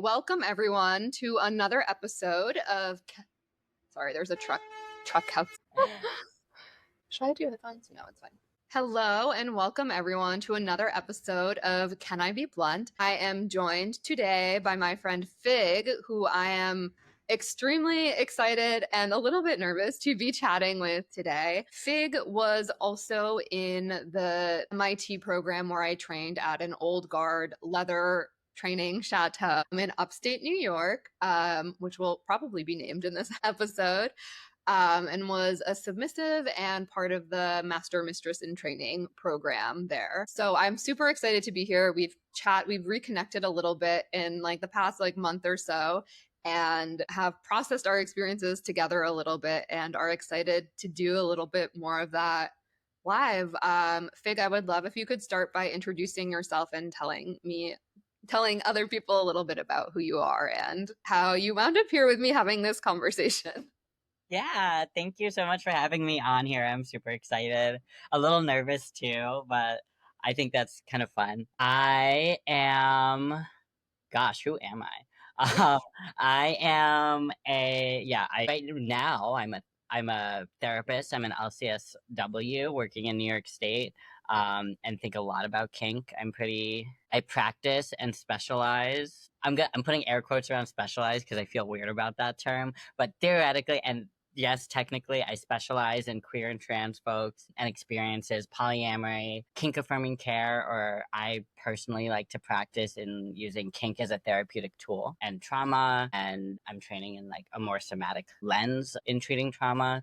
Welcome everyone to another episode of Sorry, there's a truck outside. Should I do headphones? No, it's fine. Hello and welcome everyone to another episode of Can I Be Blunt? I am joined today by my friend Fig, who I am extremely excited and a little bit nervous to be chatting with today. Fig was also in the MIT program where I trained at an old guard leather training chateau in upstate New York, which will probably be named in this episode. And was a submissive and part of the Master Mistress in Training program there. So I'm super excited to be here. We've reconnected a little bit in like the past month or so and have processed our experiences together a little bit and are excited to do a little bit more of that live. Fig, I would love if you could start by introducing yourself and telling other people a little bit about who you are and how you wound up here with me having this conversation. Yeah, thank you so much for having me on here. I'm super excited. A little nervous too, but I think that's kind of fun. Who am I? Um, I am right now I'm a therapist. I'm an LCSW working in New York State, and think a lot about kink. I practice and specialize. I'm putting air quotes around specialize because I feel weird about that term, but theoretically and yes, technically, I specialize in queer and trans folks and experiences, polyamory, kink affirming care, or I personally like to practice in using kink as a therapeutic tool and trauma. And I'm training in like a more somatic lens in treating trauma.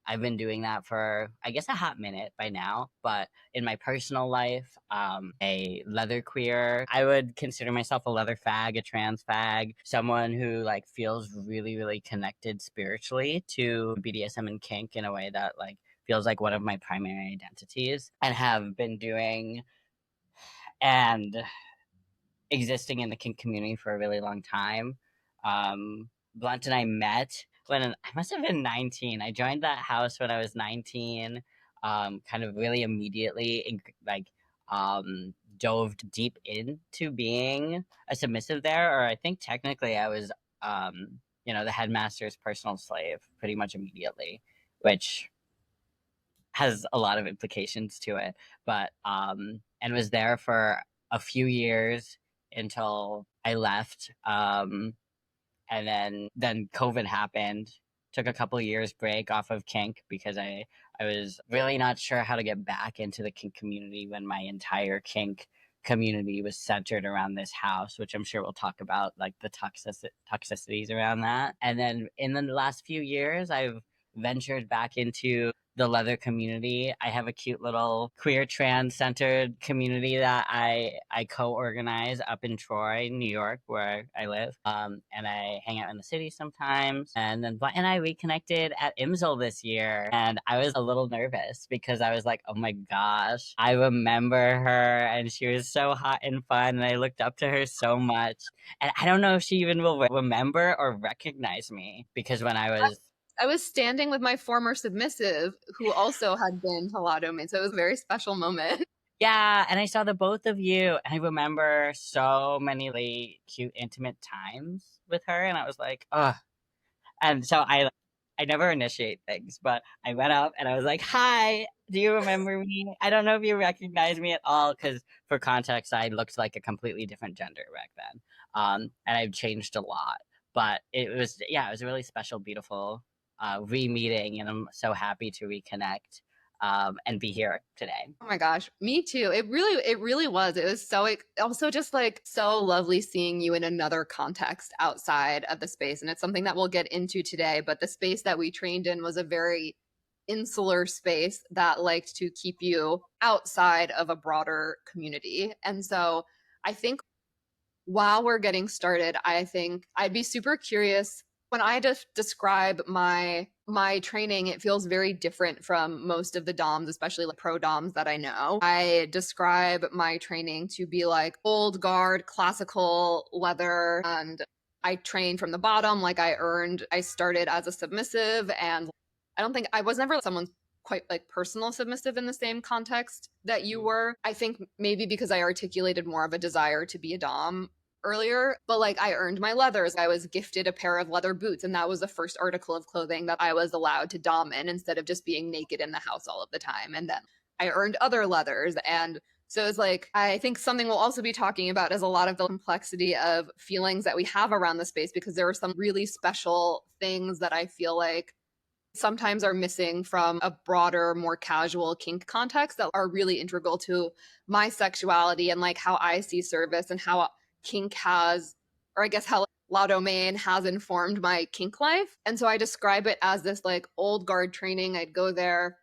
I've been doing that for, I guess, a hot minute by now. But in my personal life, a leather queer. I would consider myself a leather fag, a trans fag, someone who like feels really, really connected spiritually to BDSM and kink in a way that like feels like one of my primary identities, and have been doing and existing in the kink community for a really long time. Blunt and I met when I must have been 19. I joined that house when I was 19, kind of really immediately, dove deep into being a submissive there, or I think technically I was, the headmaster's personal slave pretty much immediately, which has a lot of implications to it, but, and was there for a few years until I left. And then COVID happened. Took a couple of years break off of kink because I was really not sure how to get back into the kink community when my entire kink community was centered around this house, which I'm sure we'll talk about, like the toxicities around that. And then in the last few years, I've ventured back into the leather community. I have a cute little queer trans centered community that I co-organize up in Troy, New York, where I live. And I hang out in the city sometimes. And then Blunt and I reconnected at IMSL this year. And I was a little nervous because I was like, oh my gosh, I remember her and she was so hot and fun. And I looked up to her so much. And I don't know if she even will remember or recognize me because when I was standing with my former submissive who also had been Halado, so it was a very special moment. Yeah, and I saw the both of you, and I remember so many really cute, intimate times with her, and I was like, ugh. And so I never initiate things, but I went up and I was like, hi, do you remember me? I don't know if you recognize me at all, because for context, I looked like a completely different gender back then. And I've changed a lot, but it was a really special, beautiful re-meeting, and I'm so happy to reconnect and be here today. Oh my gosh, me too. It really was. It was also just like so lovely seeing you in another context outside of the space. And it's something that we'll get into today. But the space that we trained in was a very insular space that liked to keep you outside of a broader community. And so I think while we're getting started, I think I'd be super curious. When I describe my training, it feels very different from most of the DOMs, especially like pro DOMs that I know. I describe my training to be like old guard, classical leather, and I train from the bottom. Like I started as a submissive, and I was never someone quite like personal submissive in the same context that you were. I think maybe because I articulated more of a desire to be a dom earlier, but like I earned my leathers. I was gifted a pair of leather boots, and that was the first article of clothing that I was allowed to dom in instead of just being naked in the house all of the time. And then I earned other leathers. And so it's like, I think something we'll also be talking about is a lot of the complexity of feelings that we have around the space, because there are some really special things that I feel like sometimes are missing from a broader, more casual kink context that are really integral to my sexuality and like how I see service and how kink has, or I guess how La Domain has informed my kink life. And so I describe it as this like old guard training. I'd go there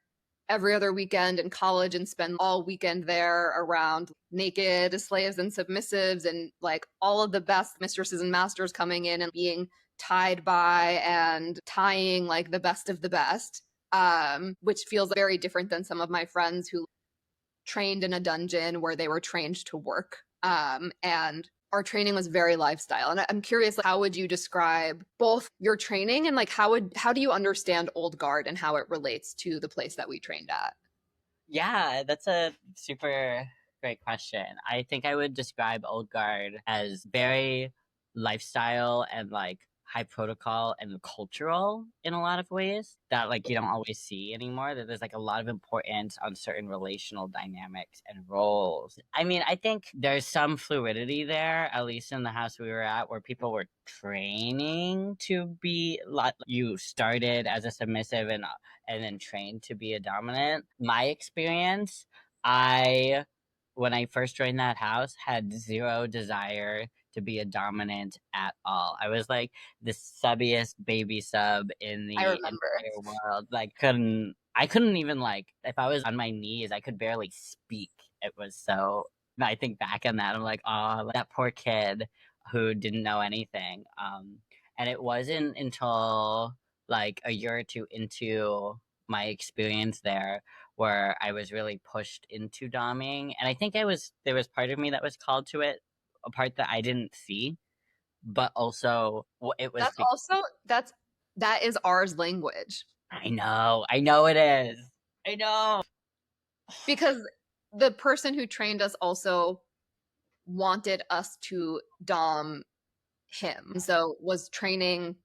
every other weekend in college and spend all weekend there around naked slaves and submissives and like all of the best mistresses and masters coming in and being tied by and tying like the best of the best, which feels very different than some of my friends who trained in a dungeon where they were trained to work. And our training was very lifestyle. And I'm curious, how would you describe both your training and like how do you understand Old Guard and how it relates to the place that we trained at? Yeah, that's a super great question. I think I would describe Old Guard as very lifestyle and like high protocol and cultural in a lot of ways that like you don't always see anymore. That there's like a lot of importance on certain relational dynamics and roles. I mean, I think there's some fluidity there, at least in the house we were at, where people were training to be like you started as a submissive and then trained to be a dominant. My experience, I when I first joined that house had zero desire to be a dominant at all. I was like the subbiest baby sub in I the remember. entire world. Like I couldn't even like if I was on my knees, I could barely speak. It was so I think back on that, I'm like, oh, that poor kid who didn't know anything. And it wasn't until like a year or two into my experience there where I was really pushed into doming. And I think there was part of me that was called to it, a part that I didn't see, but also it was That's also that is ours language, I know it is. I know. because the person who trained us also wanted us to dom him. So was training,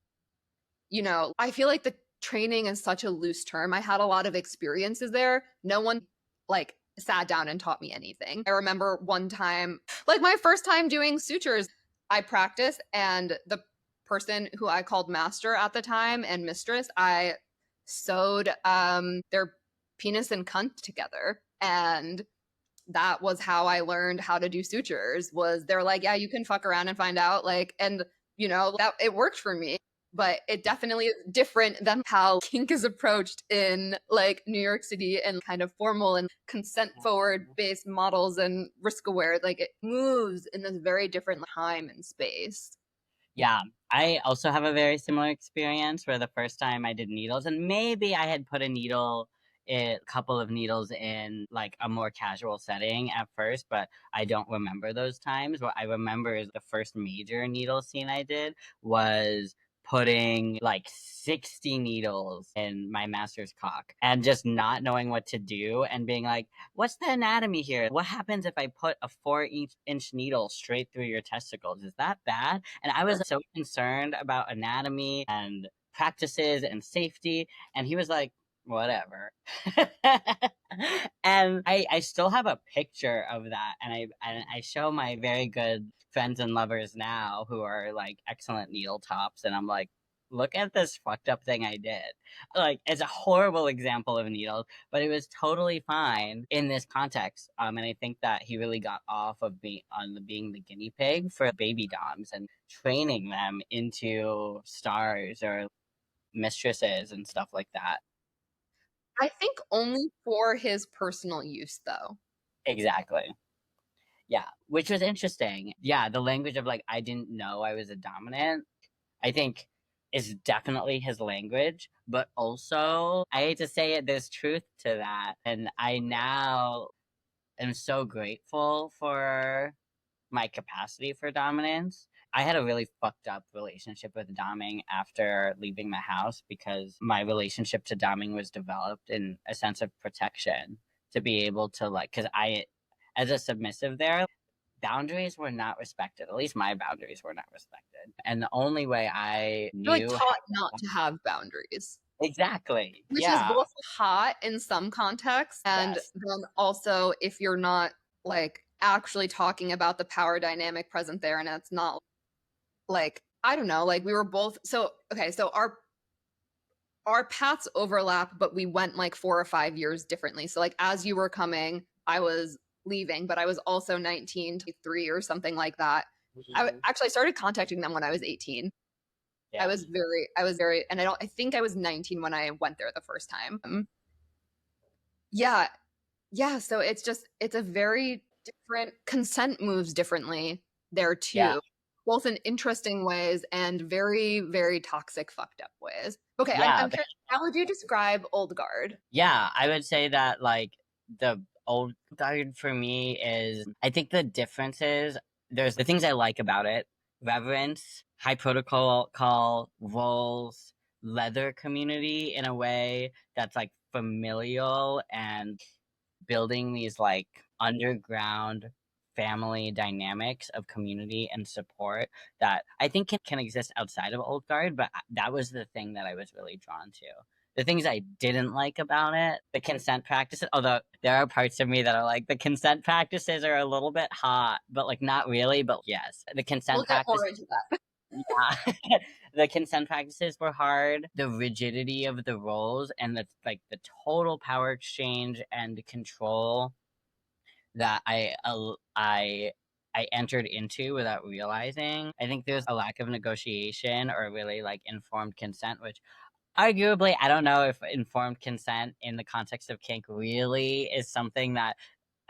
I feel like the training is such a loose term. I had a lot of experiences there. No one like sat down and taught me anything. I remember one time, like my first time doing sutures, I practiced, and the person who I called master at the time and mistress, I sewed their penis and cunt together. And that was how I learned how to do sutures. Was they're like, yeah, you can fuck around and find out, like, and that it worked for me. But it definitely is different than how kink is approached in like New York City and kind of formal and consent forward based models and risk aware. Like it moves in this very different time and space. Yeah, I also have a very similar experience where the first time I did needles, and maybe I had put a couple of needles in like a more casual setting at first, but I don't remember those times. What I remember is the first major needle scene I did was putting like 60 needles in my master's cock and just not knowing what to do and being like, what's the anatomy here? What happens if I put a 4-inch needle straight through your testicles? Is that bad? And I was so concerned about anatomy and practices and safety. And he was like, whatever. And I still have a picture of that. And I show my very good friends and lovers now who are like excellent needle tops. And I'm like, look at this fucked up thing I did. Like, it's a horrible example of needles, but it was totally fine in this context. And I think that he really got off of being the guinea pig for baby doms and training them into stars or mistresses and stuff like that. I think only for his personal use, though. Exactly. Yeah, which was interesting. Yeah, the language of like I didn't know I was a dominant, I think is definitely his language, but also I hate to say it, there's truth to that. And I now am so grateful for my capacity for dominance. I had a really fucked up relationship with doming after leaving the house because my relationship to doming was developed in a sense of protection to be able to like, because I, as a submissive there, boundaries were not respected. At least my boundaries were not respected. And the only way I You're like knew taught not to have boundaries. exactly. Which is Yeah. both hot in some contexts, and Yes. then also if you're not like actually talking about the power dynamic present there, and it's not like, I don't know, like we were both so okay, so our paths overlap, but we went like 4 or 5 years differently. So like as you were coming, I was leaving, but I was also 19, 23 or something like that. Actually I started contacting them when I was 18. Yeah. I was very, and I think I was 19 when I went there the first time. Yeah. Yeah. So it's a very different, consent moves differently there Yeah. too, both in interesting ways and very, very toxic, fucked up ways. Okay. Yeah. I'm curious, how would you describe Old Guard? Yeah, I would say that like the old guard for me is I think the differences there's the things I like about it. Reverence, high protocol call, roles, leather community in a way that's like familial and building these like underground family dynamics of community and support that I think can exist outside of Old Guard, but that was the thing that I was really drawn to. The things I didn't like about it, the consent practices, although there are parts of me that are like, the consent practices are a little bit hot, but like not really, but yes. The We'll consent get practice, more into that. yeah. The consent practices were hard. The rigidity of the roles and the total power exchange and control that I entered into without realizing. I think there's a lack of negotiation or really like informed consent, which arguably I don't know if informed consent in the context of kink really is something that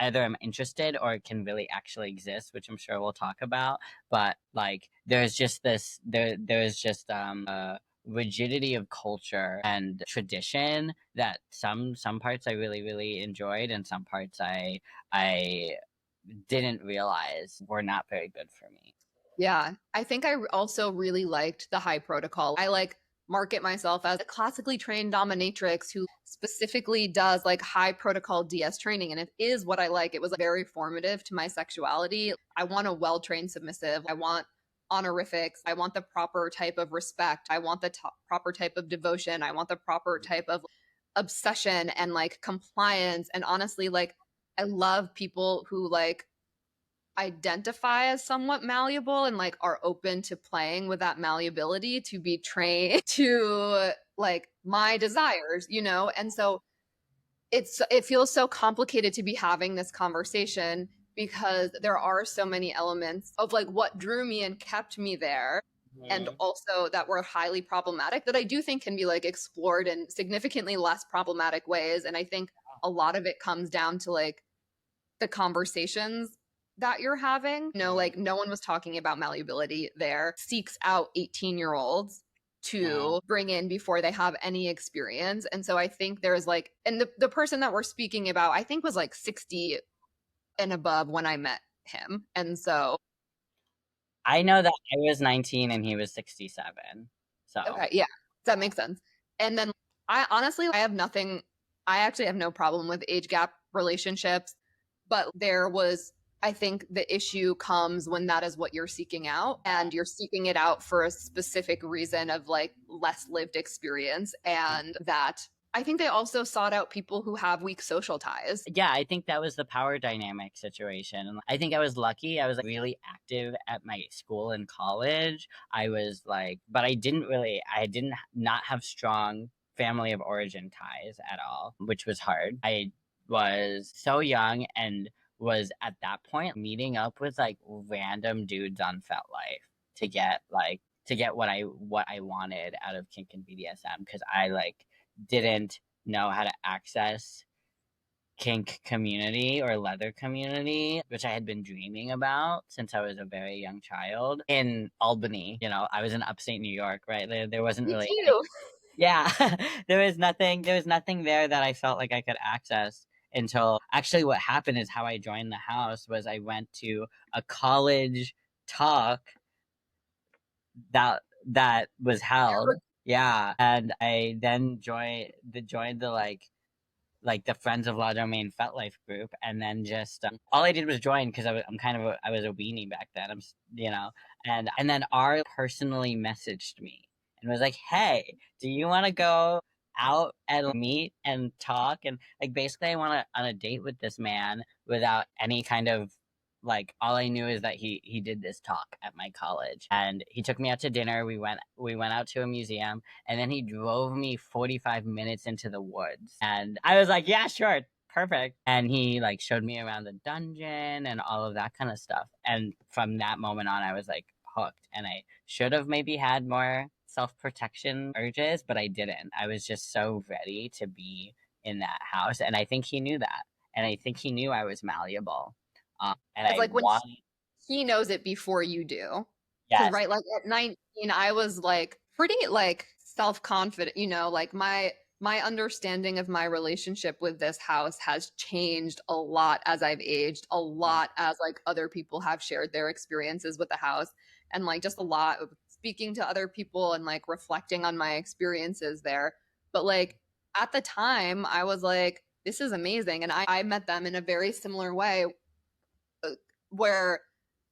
either I'm interested or it can really actually exist, which I'm sure we'll talk about. But like, there's just a rigidity of culture and tradition that some parts I really enjoyed, and some parts I didn't realize were not very good for me. Yeah. I think I also really liked the high protocol. I like market myself as a classically trained dominatrix who specifically does like high protocol DS training. And it is what I like. It was very formative to my sexuality. I want a well trained submissive. I want honorifics. I want the proper type of respect. I want the proper type of devotion. I want the proper type of obsession and like compliance. And honestly, like, I love people who like identify as somewhat malleable and like are open to playing with that malleability to be trained to like my desires, you know? And so it feels so complicated to be having this conversation because there are so many elements of like what drew me and kept me there, and Mhm. also that were highly problematic that I do think can be like explored in significantly less problematic ways. And I think a lot of it comes down to like the conversations that you're having. You know, Mhm. like no one was talking about malleability there. Seeks out 18-year-olds Mhm. to bring in before they have any experience. And so I think there's like, and the person that we're speaking about, I think was like 60 and above when I met him. And so, I know that I was 19 and he was 67. So, okay, yeah, that makes sense. And then I honestly, I actually have no problem with age gap relationships, but there was, I think the issue comes when that is what you're seeking out and you're seeking it out for a specific reason of like less lived experience. And that I think they also sought out people who have weak social ties. yeah, I think that was the power dynamic situation. And I think I was lucky. I was like, really active at my school and college. I was like, but I didn't not have strong family of origin ties at all, which was hard. I was so young and was at that point meeting up with like random dudes on FetLife to get what I wanted out of kink and BDSM because I like didn't know how to access kink community or leather community, which I had been dreaming about since I was a very young child in Albany. You know, I was in upstate New York, right? There wasn't Me really any, too. yeah, there was nothing there that I felt like I could access until actually what happened is how I joined the house was I went to a college talk that was held. Yeah, and I then joined the like like the Friends of La Domain FetLife group, and then just all I did was join because I was a weenie back then. And then R personally messaged me and was like, "Hey, do you want to go out and meet and talk?" And like basically, I want to on a date with this man without any kind of like all I knew is that he did this talk at my college, and he took me out to dinner. We went out to a museum, and then he drove me 45 minutes into the woods. And I was like, yeah, sure, perfect. And he like showed me around the dungeon and all of that kind of stuff. And from that moment on, I was like hooked. And I should have maybe had more self-protection urges, but I didn't. I was just so ready to be in that house. And I think he knew that. And I think he knew I was malleable. And It's I like when want, he knows it before you do. Because, yes. right, like at 19, I was like pretty like self-confident, like my understanding of my relationship with this house has changed a lot as I've aged, a lot as like other people have shared their experiences with the house, and like just a lot of speaking to other people and like reflecting on my experiences there. But like at the time, I was like, this is amazing. And I met them in a very similar way where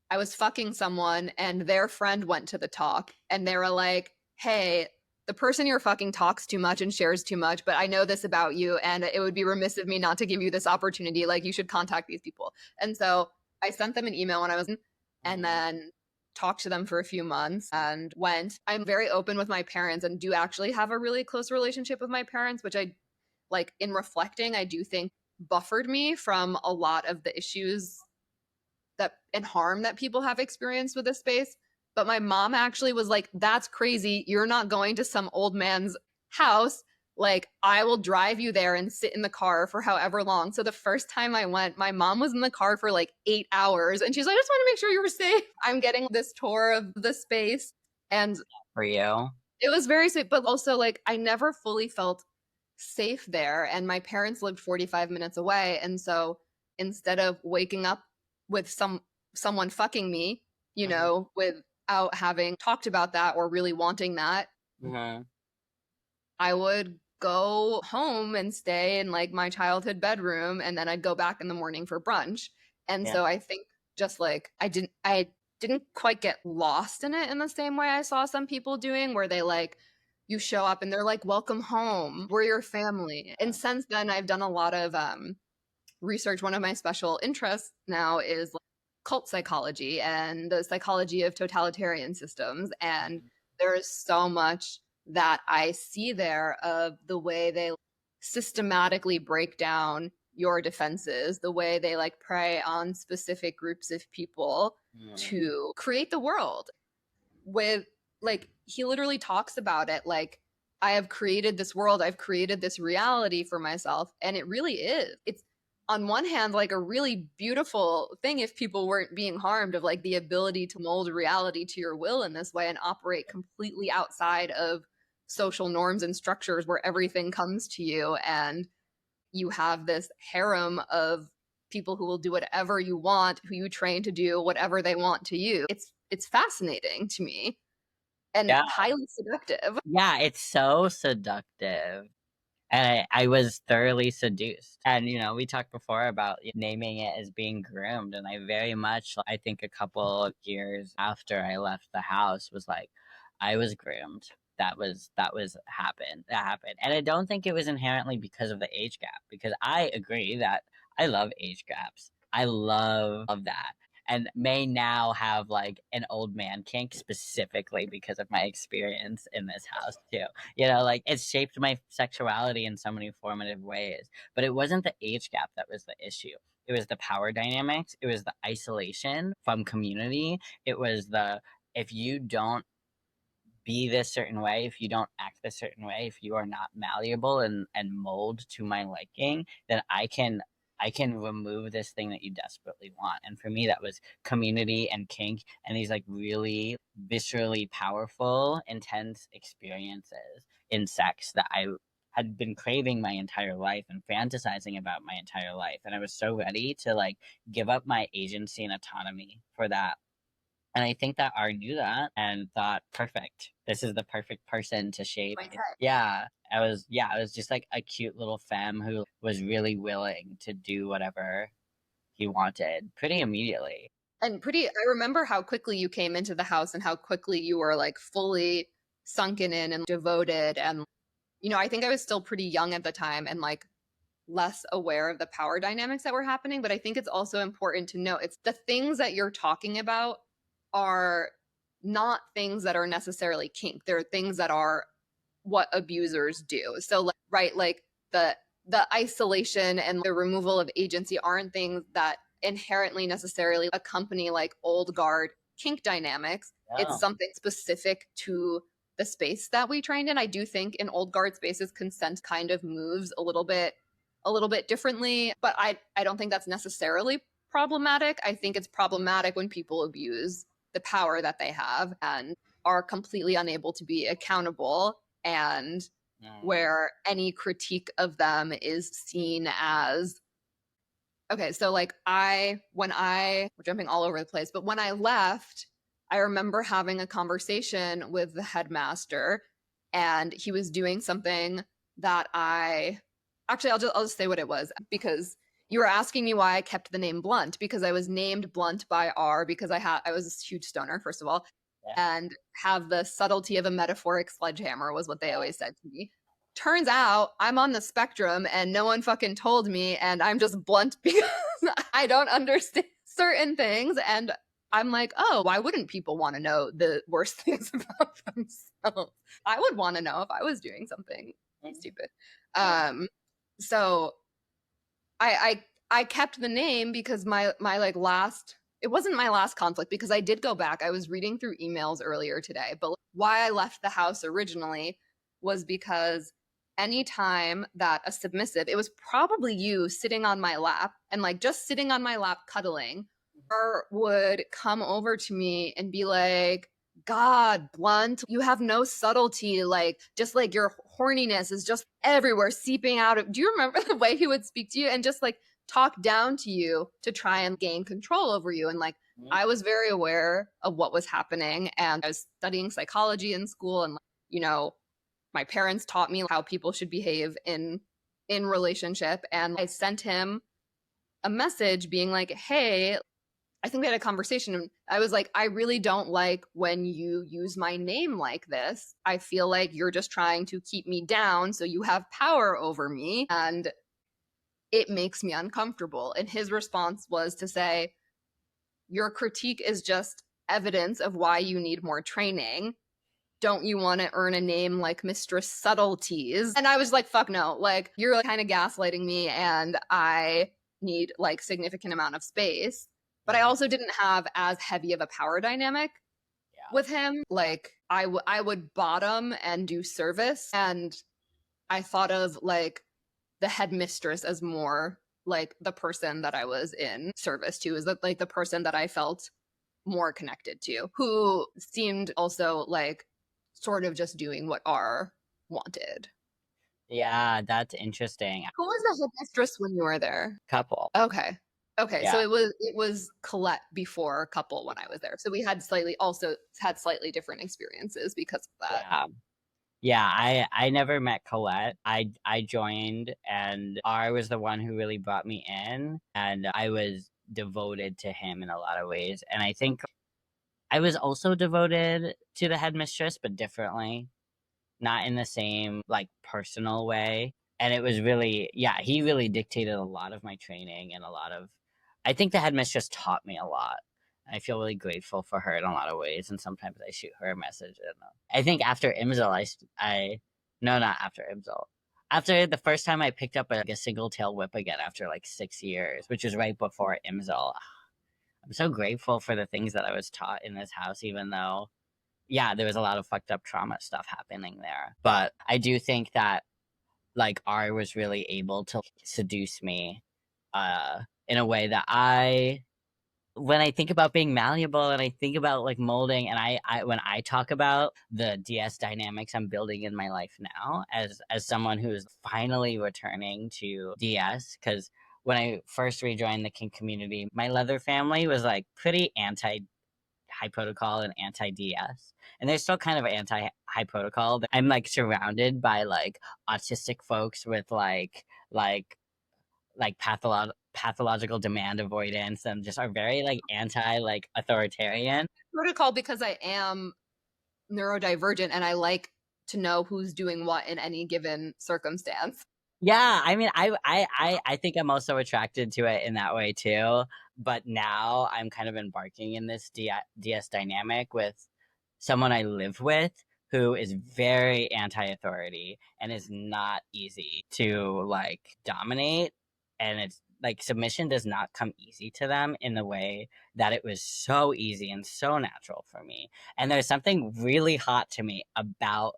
I was fucking someone and their friend went to the talk and they were like, hey, the person you're fucking talks too much and shares too much, but I know this about you and it would be remiss of me not to give you this opportunity. Like, you should contact these people. And so I sent them an email when I was in, and then talked to them for a few months and went. I'm very open with my parents and do actually have a really close relationship with my parents, which I like in reflecting, I do think buffered me from a lot of the issues that and harm that people have experienced with this space. But my mom actually was like, that's crazy. You're not going to some old man's house. Like, I will drive you there and sit in the car for however long. So the first time I went, my mom was in the car for like 8 hours. And she's like, I just want to make sure you were safe. I'm getting this tour of the space. And For you. it was very sweet, but also like I never fully felt safe there. And my parents lived 45 minutes away. And so instead of waking up with someone fucking me, without having talked about that or really wanting that, Mm-hmm. I would go home and stay in like my childhood bedroom, and then I'd go back in the morning for brunch. And Yeah. so I think just like I didn't quite get lost in it in the same way I saw some people doing, where they like you show up and they're like, welcome home, we're your family. And since then I've done a lot of research. One of my special interests now is like, cult psychology and the psychology of totalitarian systems. And there is so much that I see there of the way they systematically break down your defenses, the way they like prey on specific groups of people to create the world with like he literally talks about it like I have created this world, I've created this reality for myself, and it really is. It's on one hand like a really beautiful thing if people weren't being harmed, of like the ability to mold reality to your will in this way and operate completely outside of social norms and structures where everything comes to you, and you have this harem of people who will do whatever you want, who you train to do whatever they want to you. It's fascinating to me and Yeah. highly seductive. Yeah, it's so seductive. And I was thoroughly seduced. And, we talked before about naming it as being groomed. And I very much, I think a couple of years after I left the house was like, I was groomed. That was happened. That happened. And I don't think it was inherently because of the age gap, because I agree that I love age gaps. I love that. And may now have like an old man kink specifically because of my experience in this house too. Like it's shaped my sexuality in so many formative ways. But it wasn't the age gap that was the issue. It was the power dynamics. It was the isolation from community. It was the if you don't be this certain way, if you don't act this certain way, if you are not malleable and mold to my liking, then I can remove this thing that you desperately want. And for me that was community and kink and these like really viscerally powerful, intense experiences in sex that I had been craving my entire life and fantasizing about my entire life. And I was so ready to like give up my agency and autonomy for that And I think that R knew that and thought, perfect. This is the perfect person to shape. My type. Yeah. I was just like a cute little femme who was really willing to do whatever he wanted pretty immediately. And I remember how quickly you came into the house and how quickly you were like fully sunken in and devoted. And, I think I was still pretty young at the time and like less aware of the power dynamics that were happening. But I think it's also important to note it's the things that you're talking about are not things that are necessarily kink. They're things that are what abusers do. So, right, like the isolation and the removal of agency aren't things that inherently necessarily accompany like old guard kink dynamics. It's something specific to the space that we trained in. I do think in old guard spaces, consent kind of moves a little bit differently, but I don't think that's necessarily problematic. I think it's problematic when people abuse the power that they have and are completely unable to be accountable, and where any critique of them is seen as okay. So like we're jumping all over the place, but when I left, I remember having a conversation with the headmaster, and he was doing something that I'll just say what it was, because you were asking me why I kept the name Blunt, because I was named Blunt by R because I was a huge stoner, first of all, and have the subtlety of a metaphoric sledgehammer was what they always said to me. Turns out I'm on the spectrum and no one fucking told me, and I'm just blunt because I don't understand certain things, and I'm like, oh, why wouldn't people want to know the worst things about themselves? I would want to know if I was doing something stupid. So I kept the name because my like last, it wasn't my last conflict, because I did go back. I was reading through emails earlier today, but why I left the house originally was because anytime that a submissive, it was probably you sitting on my lap and like just sitting on my lap cuddling, or would come over to me and be like, God, Blunt, you have no subtlety. Like, just like your horniness is just everywhere, seeping out of. Do you remember the way he would speak to you and just like talk down to you to try and gain control over you? And like, I was very aware of what was happening, and I was studying psychology in school, and my parents taught me how people should behave in relationship, and I sent him a message being like, hey, I think we had a conversation, and I was like, I really don't like when you use my name like this. I feel like you're just trying to keep me down so you have power over me, and it makes me uncomfortable. And his response was to say, your critique is just evidence of why you need more training. Don't you want to earn a name like Mistress Subtleties? And I was like, fuck no. Like, you're kind of gaslighting me, and I need like significant amount of space. But I also didn't have as heavy of a power dynamic with him. Like, I would bottom and do service, and I thought of like the headmistress as more like the person that I was in service to, is that like the person that I felt more connected to, who seemed also like sort of just doing what R wanted. Yeah, that's interesting. Who was the headmistress when you were there? Couple. Okay. Yeah. So it was Colette before couple when I was there. So we had slightly different experiences because of that. Yeah, I never met Colette. I joined, and R was the one who really brought me in, and I was devoted to him in a lot of ways. And I think I was also devoted to the headmistress, but differently, not in the same like personal way. And it was really, yeah, he really dictated a lot of my training, and I think the headmistress taught me a lot. I feel really grateful for her in a lot of ways, and sometimes I shoot her a message. And I think after Imzal, no, not after Imzal. After the first time I picked up a single tail whip again after like 6 years, which was right before Imzal. I'm so grateful for the things that I was taught in this house, even though, yeah, there was a lot of fucked up trauma stuff happening there. But I do think that like R was really able to seduce me in a way that when I think about being malleable and I think about like molding, and when I talk about the DS dynamics I'm building in my life now as someone who's finally returning to DS, because when I first rejoined the kink community, my leather family was like pretty anti high protocol and anti-DS, and they're still kind of anti-high protocol. I'm like surrounded by like autistic folks with like pathological demand avoidance and just are very like anti like authoritarian. Protocol because I am neurodivergent and I like to know who's doing what in any given circumstance. Yeah, I mean, I think I'm also attracted to it in that way too. But now I'm kind of embarking in this DS dynamic with someone I live with who is very anti-authority and is not easy to like dominate. And it's like submission does not come easy to them in the way that it was so easy and so natural for me. And there's something really hot to me about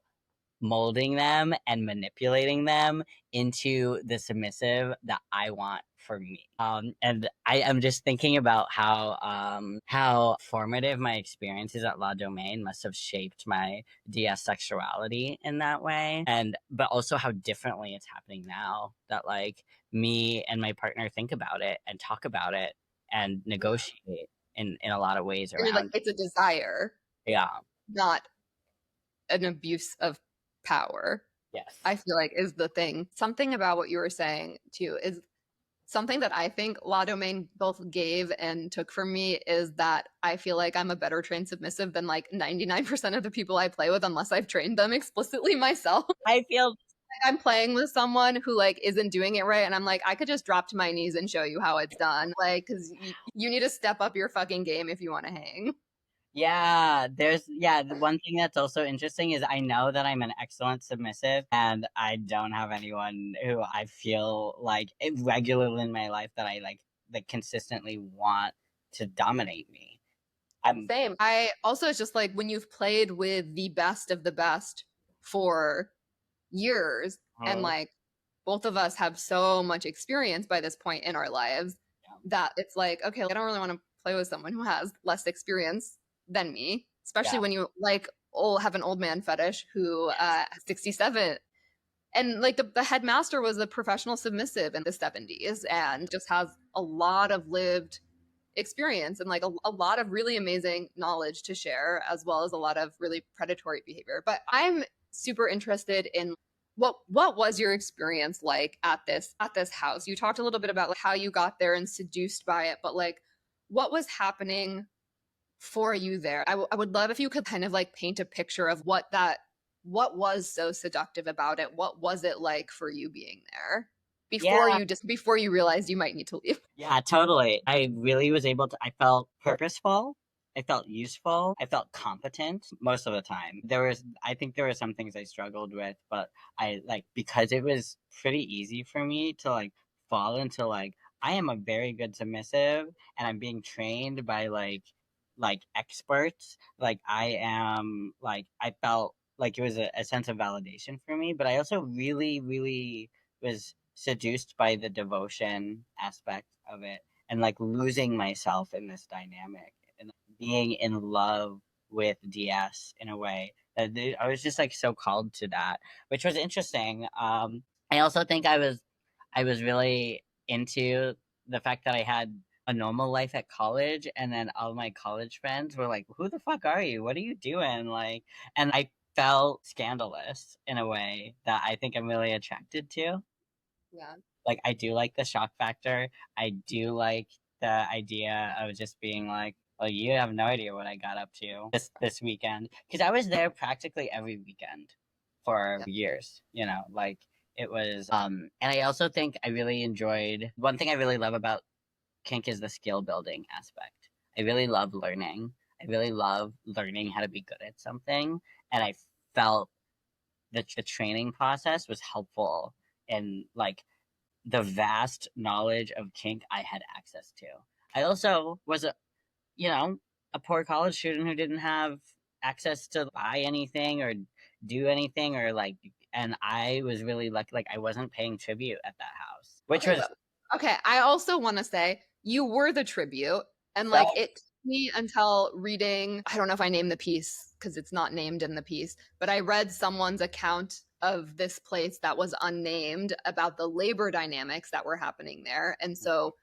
molding them and manipulating them into the submissive that I want for me. And I am just thinking about how formative my experiences at La Domaine must have shaped my DS sexuality in that way, and but also how differently it's happening now that like me and my partner think about it and talk about it and negotiate in a lot of ways You're like, around. it's a desire, Yeah. not an abuse of power. Yes. I feel like is the thing. Something about what you were saying too is something that I think La Domaine both gave and took from me is that I feel like I'm a better trained submissive than like 99% of the people I play with, unless I've trained them explicitly myself. I feel Like I'm playing with someone who like isn't doing it right, and I'm like, I could just drop to my knees and show you how it's done. Like, because you need to step up your fucking game if you want to hang. Yeah, the one thing that's also interesting is I know that I'm an excellent submissive and I don't have anyone who I feel like regularly in my life that I like consistently want to dominate me. I'm Same. I also, it's just like when you've played with the best of the best for years, and like both of us have so much experience by this point in our lives that it's like, okay, I don't really want to play with someone who has less experience than me, especially yeah, when you like have an old man fetish who 67, and like the headmaster was a professional submissive in the 70s and just has a lot of lived experience and like a lot of really amazing knowledge to share, as well as a lot of really predatory behavior. But I'm super interested in what was your experience like at this house? You talked a little bit about like how you got there and seduced by it, but like what was happening for you there? I would love if you could kind of like paint a picture of what was so seductive about it. What was it like for you being there yeah, before you realized you might need to leave? yeah, totally. I really was able to. I felt purposeful. I felt useful. I felt competent most of the time. I think there were some things I struggled with, but I like because it was pretty easy for me to like fall into like I am a very good submissive, and I'm being trained by like experts. Like I am like I felt like it was a sense of validation for me, but I also really, really was seduced by the devotion aspect of it and like losing myself in this dynamic and being in love with DS in a way that I was just like so called to that, which was interesting. I also think I was really into the fact that I had a normal life at college, and then all my college friends were like, "Who the fuck are you? What are you doing?" Like, and I felt scandalous in a way that I think I'm really attracted to. Yeah. Like I do like the shock factor. I do like the idea of just being like, "Well, you have no idea what I got up to this weekend," because I was there practically every weekend for Yeah. years. Like it was. And I also think I really enjoyed one thing I really love about kink is the skill building aspect. I really love learning. I really love learning how to be good at something, and I felt that the training process was helpful in like the vast knowledge of kink I had access to. I also was a poor college student who didn't have access to buy anything or do anything or like and I was really lucky like I wasn't paying tribute at that house. Which Okay, was but okay, I also want to say you were the tribute, and so like it took me until reading, I don't know if I named the piece because it's not named in the piece, but I read someone's account of this place that was unnamed about the labor dynamics that were happening there. And so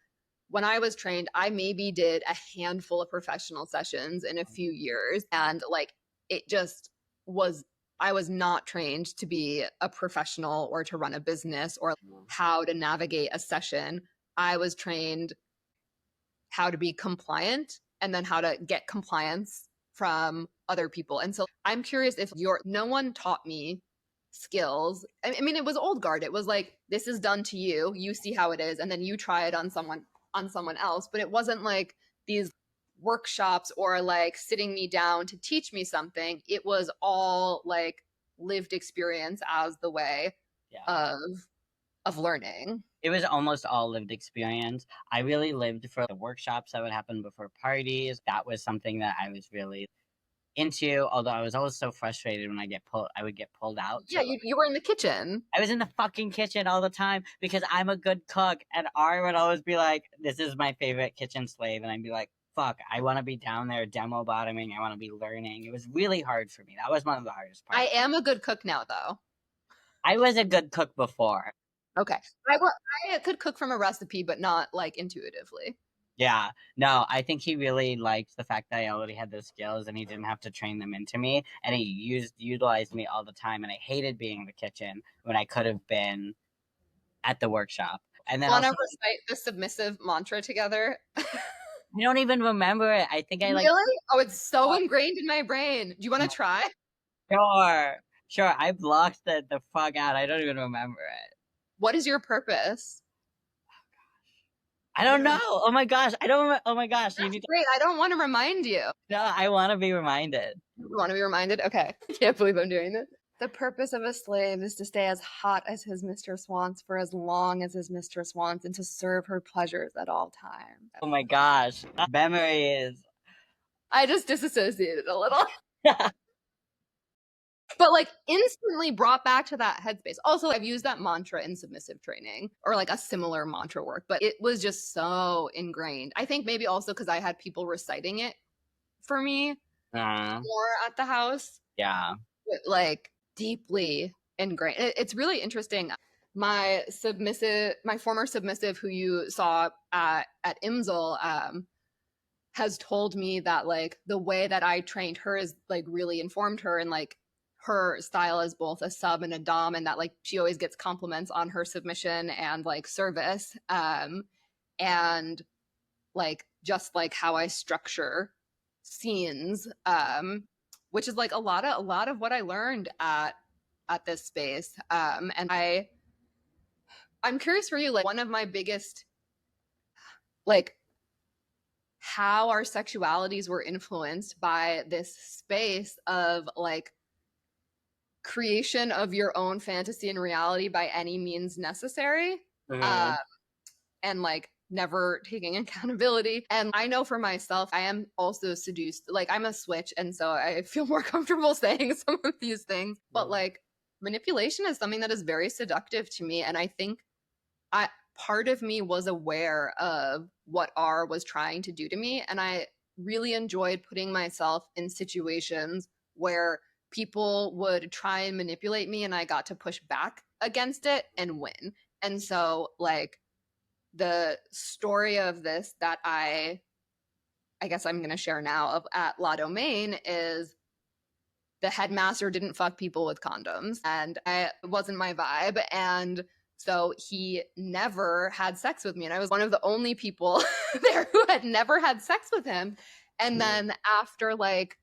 when I was trained, I maybe did a handful of professional sessions in a few years. And like, it just was, I was not trained to be a professional or to run a business or how to navigate a session. I was trained how to be compliant and then how to get compliance from other people. And so I'm curious if no one taught me skills. I mean, it was old guard. It was like, this is done to you, you see how it is, and then you try it on someone else. But it wasn't like these workshops or like sitting me down to teach me something. It was all like lived experience as the way of learning. It was almost all lived experience. I really lived for the workshops that would happen before parties. That was something that I was really into, although I was always so frustrated when I would get pulled out. Yeah, you were in the kitchen. I was in the fucking kitchen all the time because I'm a good cook, and Ari would always be like, this is my favorite kitchen slave, and I'd be like, fuck, I want to be down there demo bottoming, I want to be learning. It was really hard for me. That was one of the hardest parts. I am a good cook now, though. I was a good cook before. Okay. I could cook from a recipe, but not like intuitively. Yeah, no, I think he really liked the fact that I already had those skills and he didn't have to train them into me, and he utilized me all the time, and I hated being in the kitchen when I could have been at the workshop. And then want to recite the submissive mantra together? I don't even remember it. I think I like... Really? Oh, it's so ingrained in my brain. Do you want to try? Sure. I blocked the fuck out. I don't even remember it. What is your purpose? I don't know. Oh my gosh. I don't. Oh my gosh. That's great. I don't want to remind you. No, I want to be reminded. You want to be reminded? Okay. I can't believe I'm doing this. The purpose of a slave is to stay as hot as his mistress wants for as long as his mistress wants and to serve her pleasures at all times. Oh my gosh. Memory is... I just disassociated a little. But like instantly brought back to that headspace. Also, I've used that mantra in submissive training or like a similar mantra work, but it was just so ingrained. I think maybe also because I had people reciting it for me more at the house. Yeah. Like deeply ingrained. It's really interesting. My former submissive who you saw at IMSL has told me that like the way that I trained her is like really informed her, and like her style is both a sub and a dom, and that like she always gets compliments on her submission and like service, and like just like how I structure scenes, which is like a lot of what I learned at this space, and I'm curious for you, like one of my biggest, like how our sexualities were influenced by this space of like creation of your own fantasy and reality by any means necessary, and like never taking accountability. And I know for myself, I am also seduced. Like I'm a switch, and so I feel more comfortable saying some of these things. But like manipulation is something that is very seductive to me, and I think part of me was aware of what R was trying to do to me, and I really enjoyed putting myself in situations where people would try and manipulate me and I got to push back against it and win. And so like the story of this that I guess I'm going to share now at La Domaine is the headmaster didn't fuck people with condoms, and it wasn't my vibe. And so he never had sex with me. And I was one of the only people there who had never had sex with him. And then after like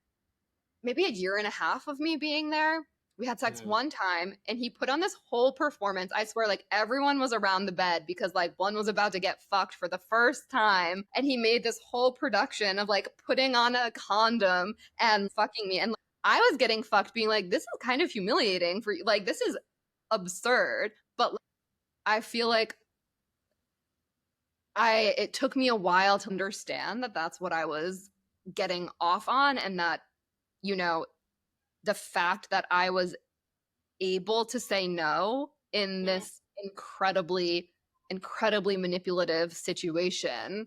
maybe a year and a half of me being there, we had sex one time, and he put on this whole performance. I swear, like everyone was around the bed because like one was about to get fucked for the first time. And he made this whole production of like putting on a condom and fucking me. And I was getting fucked being like, this is kind of humiliating for you. Like, this is absurd. But I feel like it took me a while to understand that that's what I was getting off on, and that, you know, the fact that I was able to say no in this incredibly manipulative situation,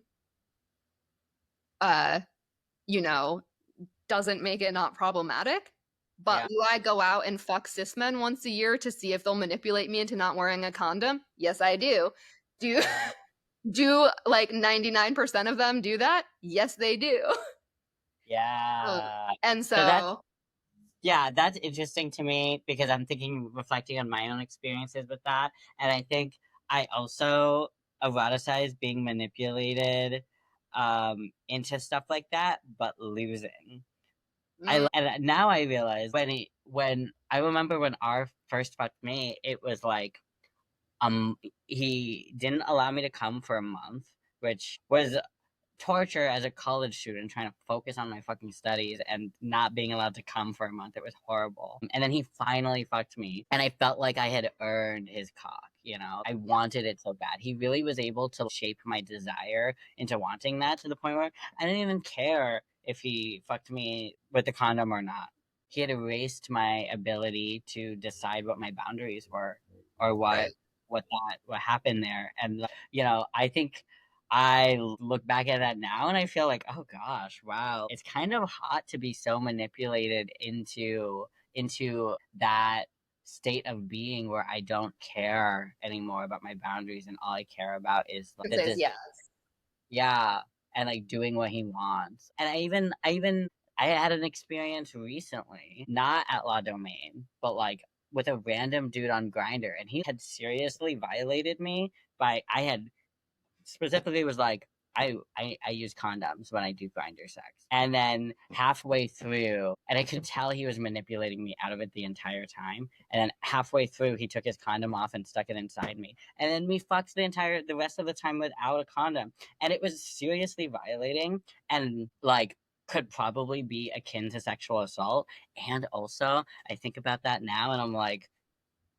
you know, doesn't make it not problematic. But do I go out and fuck cis men once a year to see if they'll manipulate me into not wearing a condom? Yes, I do. Do like 99% of them do that? Yes, they do. Yeah. And So that's so yeah, that's interesting to me because I'm thinking, reflecting on my own experiences with that, and I think I also eroticize being manipulated into stuff like that, but losing. mm, And now I realize when I remember when R first fucked me, it was like he didn't allow me to come for a month, which was torture as a college student trying to focus on my fucking studies and not being allowed to come for a month. It was horrible. And then he finally fucked me, and I felt like I had earned his cock, you know? I wanted it so bad. He really was able to shape my desire into wanting that to the point where I didn't even care if he fucked me with the condom or not. He had erased my ability to decide what my boundaries were or right. what happened there. And I think I look back at that now and I feel like, oh gosh, wow. It's kind of hot to be so manipulated into that state of being where I don't care anymore about my boundaries and all I care about is like It says yes. yeah, and like doing what he wants. And I had an experience recently, not at La Domaine, but like with a random dude on Grinder, and he had seriously violated me by I had specifically was like I use condoms when I do grinder sex. And then halfway through, and I could tell he was manipulating me out of it the entire time. And then halfway through, he took his condom off and stuck it inside me. And then we fucked the rest of the time without a condom. And it was seriously violating and like could probably be akin to sexual assault. And also, I think about that now and I'm like,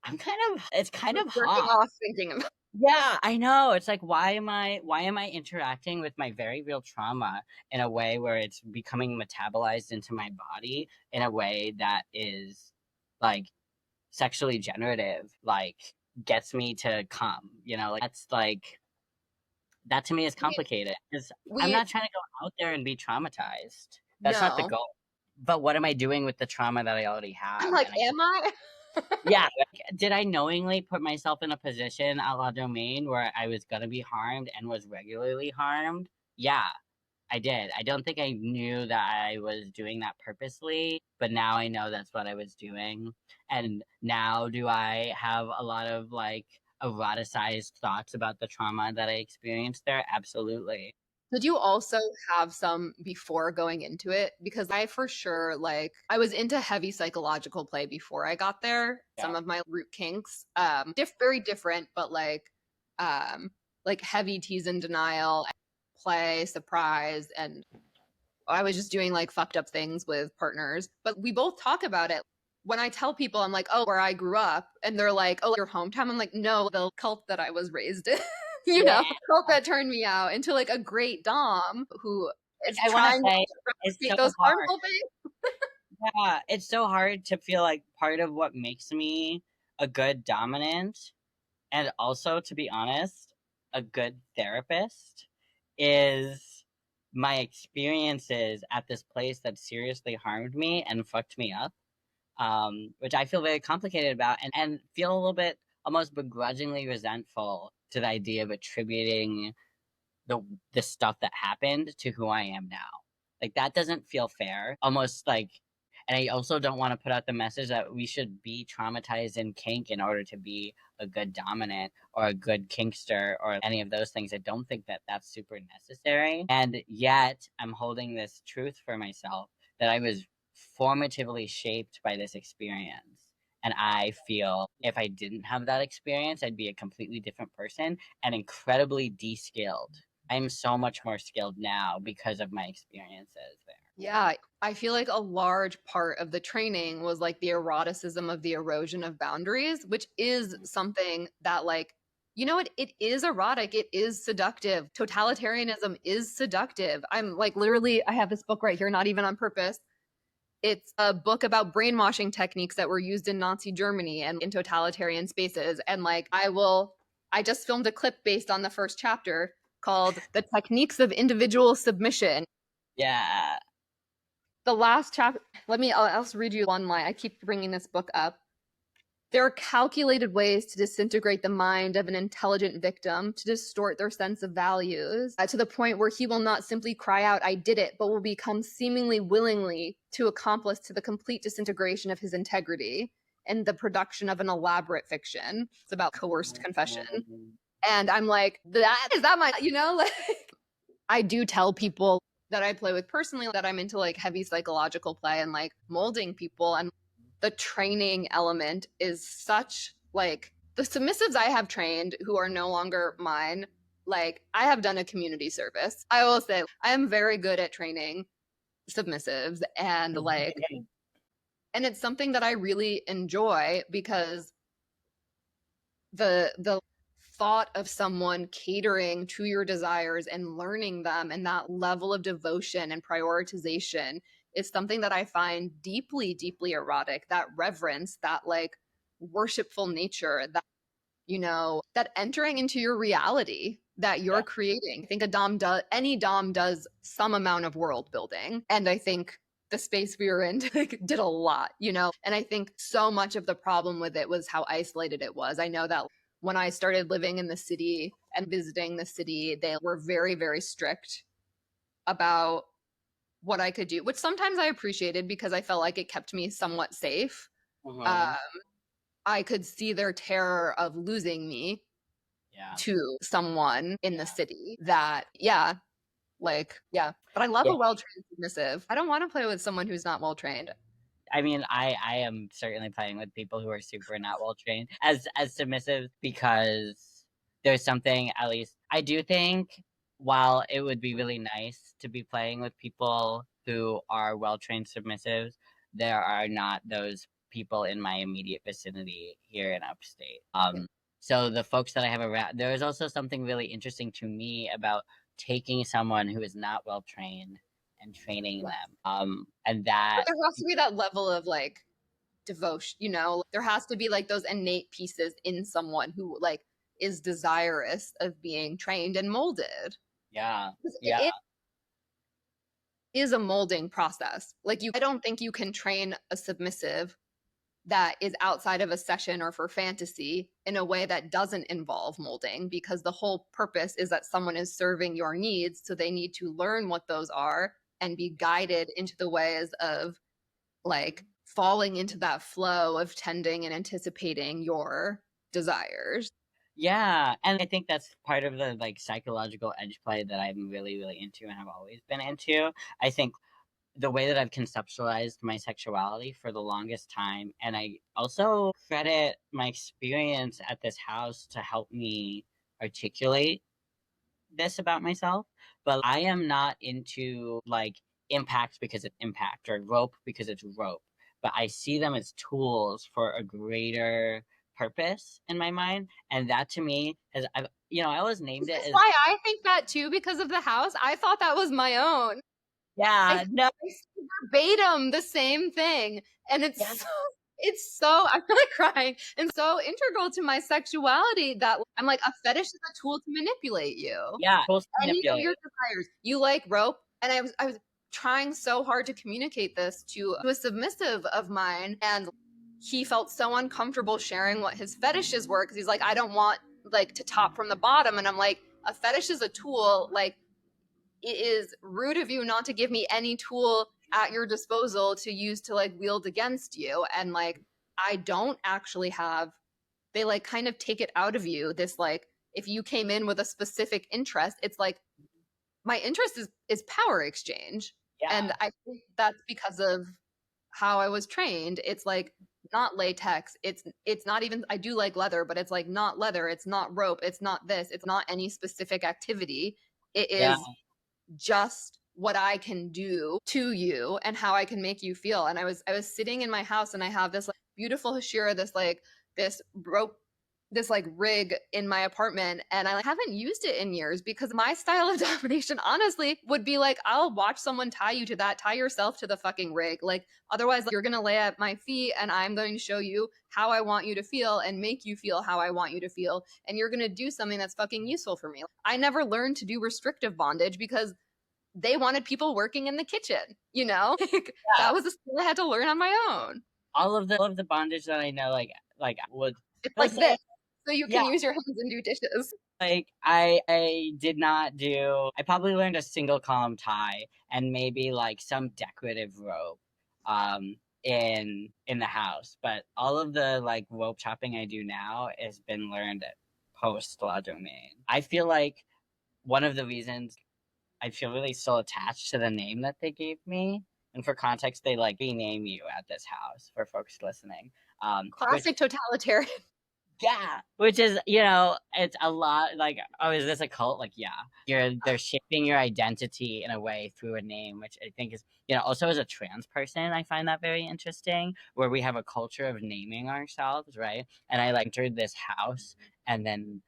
it's kind of Jerking hot. off thinking about Yeah, I know. It's like why am I interacting with my very real trauma in a way where it's becoming metabolized into my body in a way that is like sexually generative, like gets me to come, like that's like that to me is we complicated because I'm we not trying to go out there and be traumatized. That's not the no. goal. But what am I doing with the trauma that I already I'm have? like, And I am I? yeah, like, did I knowingly put myself in a position a la Domain where I was gonna be harmed and was regularly harmed? Yeah, I did. I don't think I knew that I was doing that purposely, but now I know that's what I was doing. And now do I have a lot of like eroticized thoughts about the trauma that I experienced there? Absolutely. Did you also have some before going into it? Because I for sure like I was into heavy psychological play before I got there. Yeah. Some of my root kinks, very different, but like heavy tease and denial, play, surprise, and I was just doing like fucked up things with partners. But we both talk about it. When I tell people, I'm like, oh, where I grew up, and they're like, oh, your hometown. I'm like, no, the cult that I was raised in, Yeah. cult that turned me out into like a great dom who Like is I wanna trying to say it's replicate so those hard. harmful things. Yeah, it's so hard to feel like part of what makes me a good dominant and also, to be honest, a good therapist is my experiences at this place that seriously harmed me and fucked me up, which I feel very complicated about and feel a little bit almost begrudgingly resentful to the idea of attributing the the stuff that happened to who I am now. Like that doesn't feel fair. Almost like and I also don't want to put out the message that we should be traumatized in kink in order to be a good dominant or a good kinkster or any of those things. I don't think that that's super necessary. And yet, I'm holding this truth for myself that I was formatively shaped by this experience. And I feel if I didn't have that experience, I'd be a completely different person and incredibly de-skilled. I'm so much more skilled now because of my experiences there. Yeah, I feel like a large part of the training was like the eroticism of the erosion of boundaries, which is something that like it is erotic, it is seductive. Totalitarianism is seductive. I'm like literally I have this book right here, not even on purpose. It's a book about brainwashing techniques that were used in Nazi Germany and in totalitarian spaces. And like I just filmed a clip based on the first chapter called The Techniques of Individual Submission. Yeah. The last chapter, I'll read you one line. I keep bringing this book up. There are calculated ways to disintegrate the mind of an intelligent victim, to distort their sense of values, to the point where he will not simply cry out, "I did it," but will become seemingly willingly to accomplice to the complete disintegration of his integrity and the production of an elaborate fiction. It's about coerced confession. And I'm like, is that my, like, I do tell people that I play with personally that I'm into like heavy psychological play and like molding people, and the training element is such like the submissives I have trained who are no longer mine. Like, I have done a community service. I will say I am very good at training submissives, and like, and it's something that I really enjoy because the thought of someone catering to your desires and learning them and that level of devotion and prioritization is something that I find deeply, deeply erotic. That reverence, that like worshipful nature, that, that entering into your reality that you're creating. I think any Dom does some amount of world building. And I think the space we were in did a lot, and I think so much of the problem with it was how isolated it was. I know that when I started living in the city and visiting the city, they were very, very strict about what I could do, which sometimes I appreciated because I felt like it kept me somewhat safe. I could see their terror of losing me to someone in the city that, but I love a well-trained submissive. I don't want to play with someone who's not well-trained. I mean, I am certainly playing with people who are super not well trained as submissive, because there's something, at least I do think, while it would be really nice to be playing with people who are well trained submissives, there are not those people in my immediate vicinity here in upstate. So the folks that I have around, there is also something really interesting to me about taking someone who is not well trained and training them. And that, but there has to be that level of like devotion, there has to be like those innate pieces in someone who like is desirous of being trained and molded. It is a molding process. Like, I don't think you can train a submissive that is outside of a session or for fantasy in a way that doesn't involve molding, because the whole purpose is that someone is serving your needs, so they need to learn what those are and be guided into the ways of like falling into that flow of tending and anticipating your desires. Yeah, and I think that's part of the like psychological edge play that I'm really, really into and have always been into. I think the way that I've conceptualized my sexuality for the longest time, and I also credit my experience at this house to help me articulate this about myself, but I am not into like impact because it's impact or rope because it's rope, but I see them as tools for a greater purpose in my mind, and that to me has, I always named it as why I think that too, because of the house. I thought that was my own. I verbatim the same thing, and it's so I feel like crying, and so integral to my sexuality that I'm like, a fetish is a tool to manipulate you. Any of your desires. You like rope, and I was trying so hard to communicate this to a submissive of mine, and he felt so uncomfortable sharing what his fetishes were because he's like, I don't want like to top from the bottom, and I'm like, a fetish is a tool. Like, it is rude of you not to give me any tool at your disposal to use to like wield against you. And like, I don't actually have, they like kind of take it out of you. This like, if you came in with a specific interest, it's like, my interest is power exchange. And I think that's because of how I was trained. It's like not latex. It's not even, I do like leather, but it's like not leather. It's not rope. It's not this. It's not any specific activity. It is just what I can do to you and how I can make you feel. And I was sitting in my house, and I have this like beautiful hashira, this rope, this like rig in my apartment, and I like haven't used it in years because my style of domination honestly would be like, I'll watch someone tie you to that, tie yourself to the fucking rig. Like, otherwise, like, you're gonna lay at my feet and I'm going to show you how I want you to feel and make you feel how I want you to feel, and you're gonna do something that's fucking useful for me. I never learned to do restrictive bondage because they wanted people working in the kitchen, That was a skill I had to learn on my own. All of the bondage that I know, like like would It's they'll like say this, so you yeah, can use your hands and do dishes. like I did not do. I probably learned a single column tie and maybe like some decorative rope, in the house. But all of the like rope chopping I do now has been learned post La Domain. I feel like one of the reasons I feel really still attached to the name that they gave me. And for context, they like rename you at this house for folks listening. Which Classic totalitarian. yeah, which is, it's a lot like, oh, is this a cult? Like, yeah, they're shaping your identity in a way through a name, which I think is, also as a trans person, I find that very interesting, where we have a culture of naming ourselves, right? And I like entered this house, and then,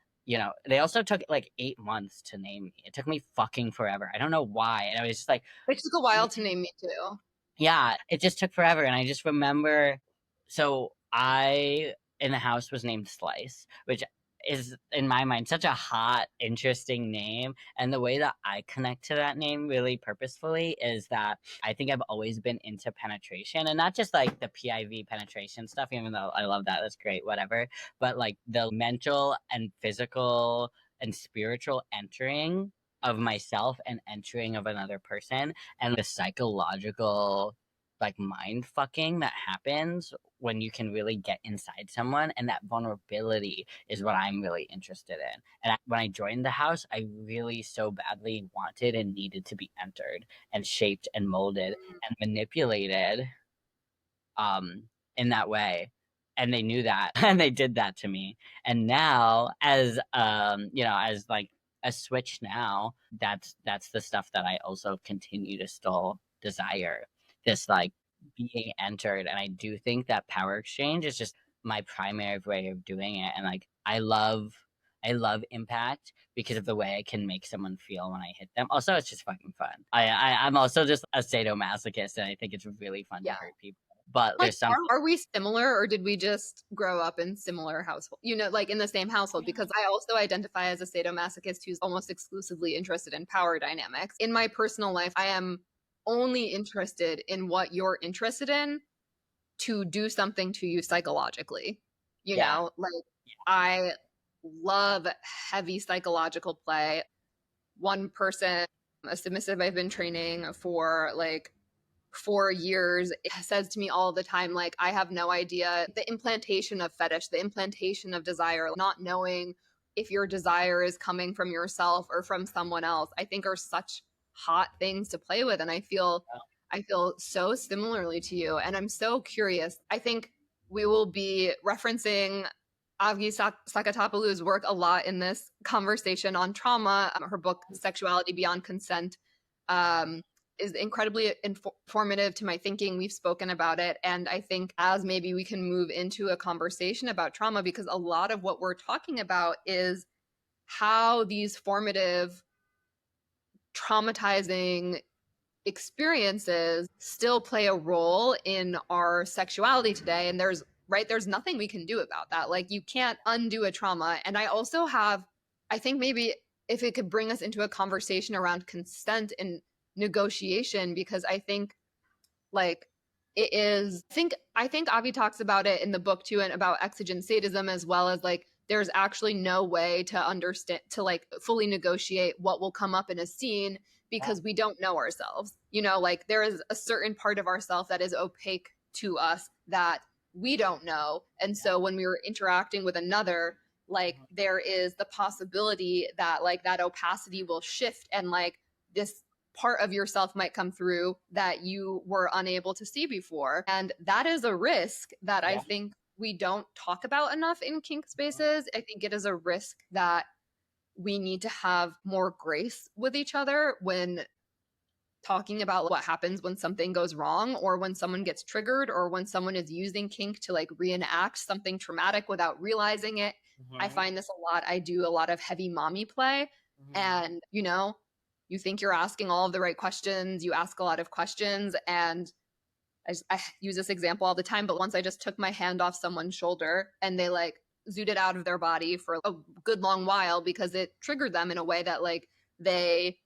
they also took like 8 months to name me. It took me fucking forever. I don't know why. And I was just like, It took a while to name me too. yeah, it just took forever. And I just remember, so I in the house was named Slice, which is in my mind such a hot, interesting name. And the way that I connect to that name really purposefully is that I think I've always been into penetration, and not just like the PIV penetration stuff, even though I love that. That's great, whatever. But like the mental and physical and spiritual entering of myself and entering of another person, and the psychological like mind fucking that happens when you can really get inside someone, and that vulnerability is what I'm really interested in. And when I joined the house, I really so badly wanted and needed to be entered and shaped and molded and manipulated, um in that way. And they knew that and they did that to me. And now as as like a switch now, that's the stuff that I also continue to still desire, this like being entered. And I do think that power exchange is just my primary way of doing it. And like I love impact because of the way I can make someone feel when I hit them. Also, it's just fucking fun. I'm also just a sadomasochist, and I think it's really fun to Yeah. hurt people. But Like, there's some are we similar, or did we just grow up in similar household? Like in the same household? Because I also identify as a sadomasochist who's almost exclusively interested in power dynamics. In my personal life, I am only interested in what you're interested in to do something to you psychologically. yeah, Like I love heavy psychological play. One person, a submissive I've been training for like 4 years, says to me all the time, like, I have no idea. The implantation of fetish, the implantation of desire, not knowing if your desire is coming from yourself or from someone else, I think are such hot things to play with. And I feel so similarly to you. And I'm so curious. I think we will be referencing Avgi Sakatopoulou's work a lot in this conversation on trauma. Her book, Sexuality Beyond Consent, is incredibly informative to my thinking. We've spoken about it. And I think as maybe we can move into a conversation about trauma, because a lot of what we're talking about is how these formative, traumatizing experiences still play a role in our sexuality today. And there's nothing we can do about that. Like, you can't undo a trauma. And I think maybe if it could bring us into a conversation around consent and negotiation, because I think like it is I think Avi talks about it in the book too, and about exigent sadism, as well as like there's actually no way to understand, to like fully negotiate what will come up in a scene, because we don't know ourselves. Like there is a certain part of ourselves that is opaque to us that we don't know. And so when we were interacting with another, like there is the possibility that like that opacity will shift, and like this part of yourself might come through that you were unable to see before. And that is a risk that I think we don't talk about enough in kink spaces. I think it is a risk that we need to have more grace with each other when talking about what happens when something goes wrong, or when someone gets triggered, or when someone is using kink to like reenact something traumatic without realizing it. I find this a lot. I do a lot of heavy mommy play, and you think you're asking all of the right questions, you ask a lot of questions. And I use this example all the time, but once I just took my hand off someone's shoulder and they like zooted out of their body for a good long while, because it triggered them in a way that like they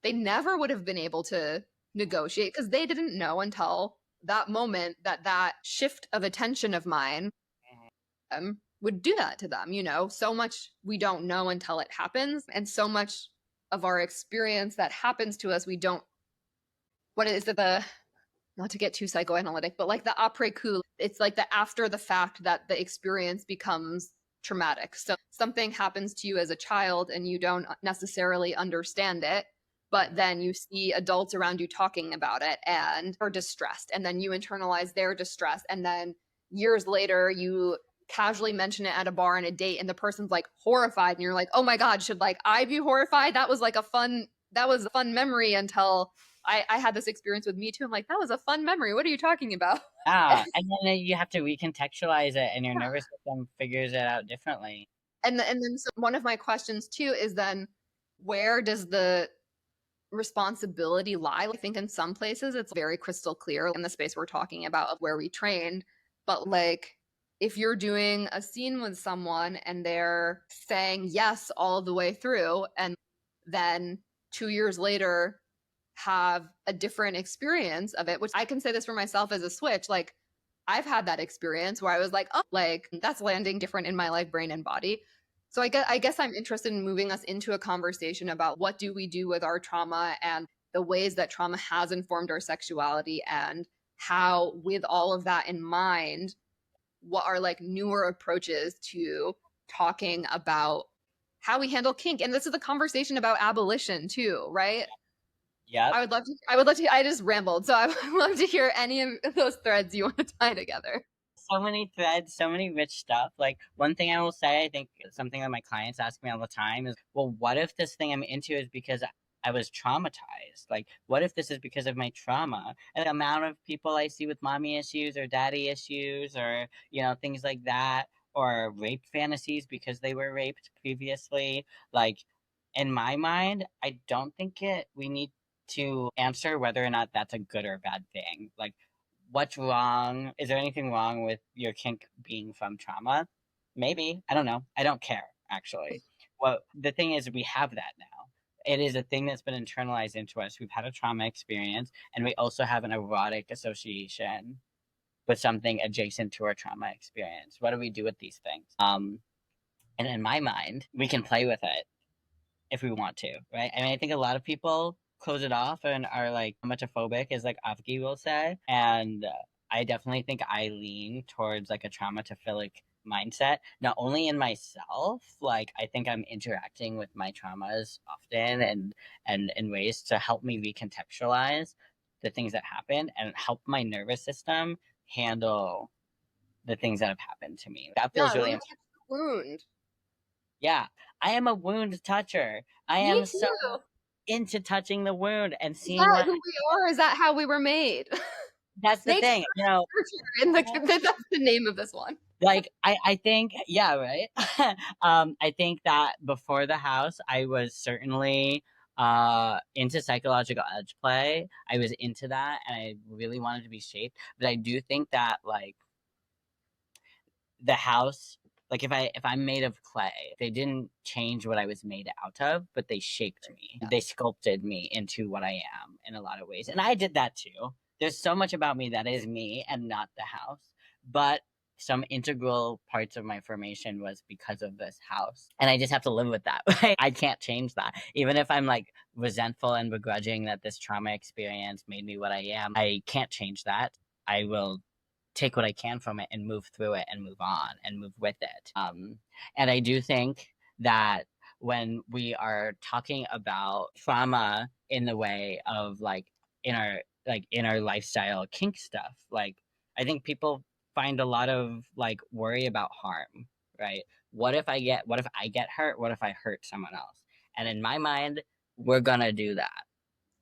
never would have been able to negotiate, because they didn't know until that moment that shift of attention of mine would do that to them. So much we don't know until it happens, and so much of our experience that happens to us, we don't. What is it? Not to get too psychoanalytic, but like the après coup, it's like the after the fact that the experience becomes traumatic. So something happens to you as a child and you don't necessarily understand it, but then you see adults around you talking about it and are distressed, and then you internalize their distress, and then years later you casually mention it at a bar on a date and the person's like horrified and you're like, oh my god, should like I be horrified? That was a fun memory until I had this experience with Me Too. I'm like, that was a fun memory. What are you talking about? Yeah, and then you have to recontextualize it, and your Yeah. nervous system figures it out differently. And then so one of my questions too is then where does the responsibility lie? I think in some places it's very crystal clear in the space we're talking about of where we trained, but like if you're doing a scene with someone and they're saying yes all the way through, and then 2 years later have a different experience of it, which I can say this for myself as a switch, like I've had that experience where I was like, oh, like that's landing different in my life, brain and body. So I guess I'm interested in moving us into a conversation about what do we do with our trauma and the ways that trauma has informed our sexuality, and how, with all of that in mind, what are like newer approaches to talking about how we handle kink. And this is a conversation about abolition too, right? Yep. I would love to, I just rambled. So I would love to hear any of those threads you want to tie together. So many threads, so many rich stuff. Like, one thing I will say, I think something that my clients ask me all the time is, well, what if this thing I'm into is because I was traumatized? Like, what if this is because of my trauma? And the amount of people I see with mommy issues or daddy issues or, things like that, or rape fantasies because they were raped previously. Like, in my mind, I don't think we need to answer whether or not that's a good or bad thing. Like, what's wrong? Is there anything wrong with your kink being from trauma? Maybe. I don't know. I don't care, actually. Well, the thing is, we have that now. It is a thing that's been internalized into us. We've had a trauma experience, and we also have an erotic association with something adjacent to our trauma experience. What do we do with these things? And in my mind, we can play with it if we want to, right? I mean, I think a lot of people close it off and are like emetophobic, as like Avgi will say, and I definitely think I lean towards like a traumatophilic mindset, not only in myself. Like, I think I'm interacting with my traumas often, and in ways to help me recontextualize the things that happen and help my nervous system handle the things that have happened to me. That Yeah, feels I really want important. to touch the wound. Yeah, I am a wound toucher. I Me am too. so into touching the wound and Is seeing that what. who we are? Is that how we were made? That's the Nature thing, nurture, and that's the name of this one. like, I think, yeah, right. I think that before the house, I was certainly into psychological edge play. I was into that, and I really wanted to be shaped. But I do think that, like, the house, like, if I'm made of clay, they didn't change what I was made out of, but they shaped me. Yeah. They sculpted me into what I am in a lot of ways. And I did that too. There's so much about me that is me and not the house. But some integral parts of my formation was because of this house. And I just have to live with that, right? I can't change that. Even if I'm like resentful and begrudging that this trauma experience made me what I am, I can't change that. I will take what I can from it and move through it and move on and move with it. And I do think that when we are talking about trauma in the way of in our lifestyle kink stuff, like, I think people find a lot of like worry about harm, right? What if I get hurt? What if I hurt someone else? And in my mind, we're gonna do that.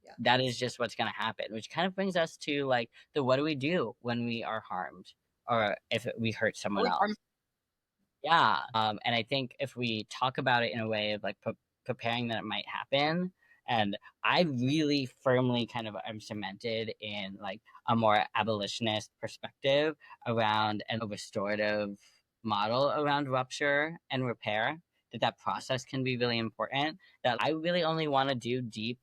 Yeah. That is just what's going to happen, which kind of brings us to like the what do we do when we are harmed or if we hurt someone else. Yeah. And I think if we talk about it in a way of like preparing that it might happen, and I really firmly kind of am cemented in like a more abolitionist perspective around and a restorative model around rupture and repair, that process can be really important, that I really only want to do deep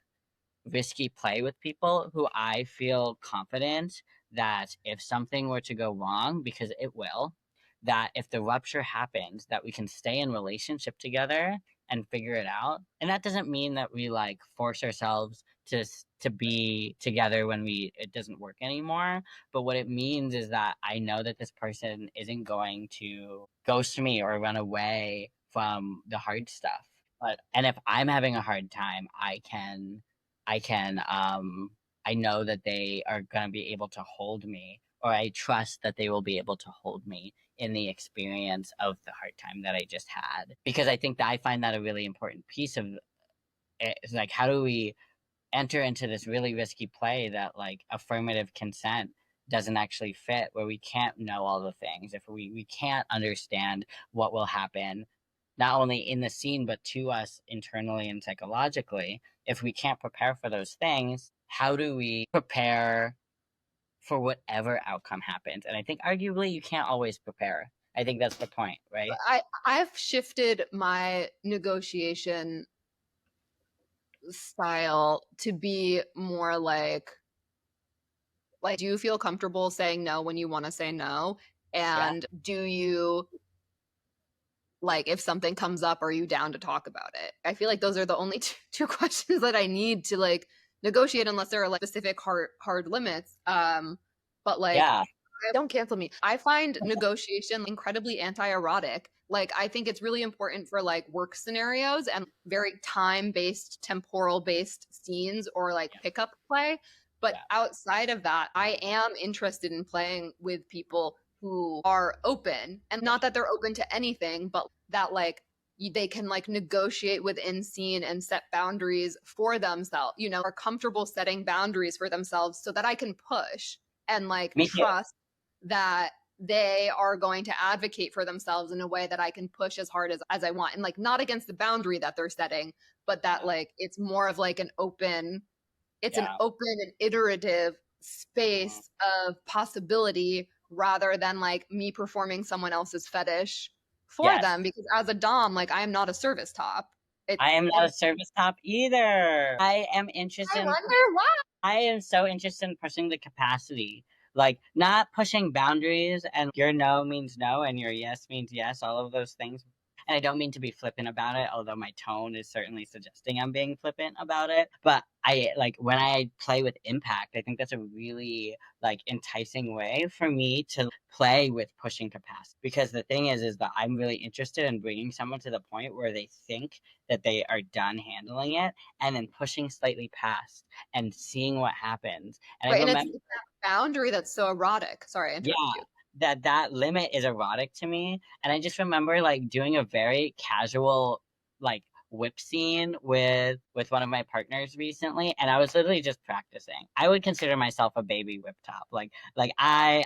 risky play with people who I feel confident that if something were to go wrong, because it will, that if the rupture happens, that we can stay in relationship together and figure it out. And that doesn't mean that we like force ourselves to be together when it doesn't work anymore. But what it means is that I know that this person isn't going to ghost me or run away from the hard stuff. And if I'm having a hard time, I know that they are going to be able to hold me, or I trust that they will be able to hold me in the experience of the hard time that I just had. Because I think that I find that a really important piece of it. It's like, how do we enter into this really risky play that like affirmative consent doesn't actually fit, where we can't know all the things, if we can't understand what will happen not only in the scene but to us internally and psychologically. If we can't prepare for those things, how do we prepare for whatever outcome happens? And I think arguably you can't always prepare. I think that's the point, right? I've shifted my negotiation style to be more like, do you feel comfortable saying no when you want to say no? And do you, like, if something comes up, are you down to talk about it? I feel like those are the only two questions that I need to like negotiate, unless there are like specific hard limits. But like, don't cancel me. I find negotiation incredibly anti-erotic. Like, I think it's really important for like work scenarios and very time-based, temporal-based scenes or like pickup play. But outside of that, I am interested in playing with people who are open, and not that they're open to anything, but that like they can like negotiate within scene and set boundaries for themselves, you know, are comfortable setting boundaries for themselves so that I can push and like trust that they are going to advocate for themselves in a way that I can push as hard as I want, and like not against the boundary that they're setting, but that like it's more of like an open and iterative space of possibility, rather than like me performing someone else's fetish for them. Because as a dom, like, I am not a service top. I am not a service top either. I am interested. I wonder why. I am so interested in pushing the capacity, like not pushing boundaries, and your no means no and your yes means yes, all of those things. And I don't mean to be flippant about it, although my tone is certainly suggesting I'm being flippant about it. But I like when I play with impact, I think that's a really like enticing way for me to play with pushing capacity. Because the thing is that I'm really interested in bringing someone to the point where they think that they are done handling it, and then pushing slightly past and seeing what happens. And I remember, and it's that boundary that's so erotic. Sorry, I interrupted you. That limit is erotic to me. And I just remember like doing a very casual like whip scene with one of my partners recently, and I was literally just practicing. I would consider myself a baby whip top. Like I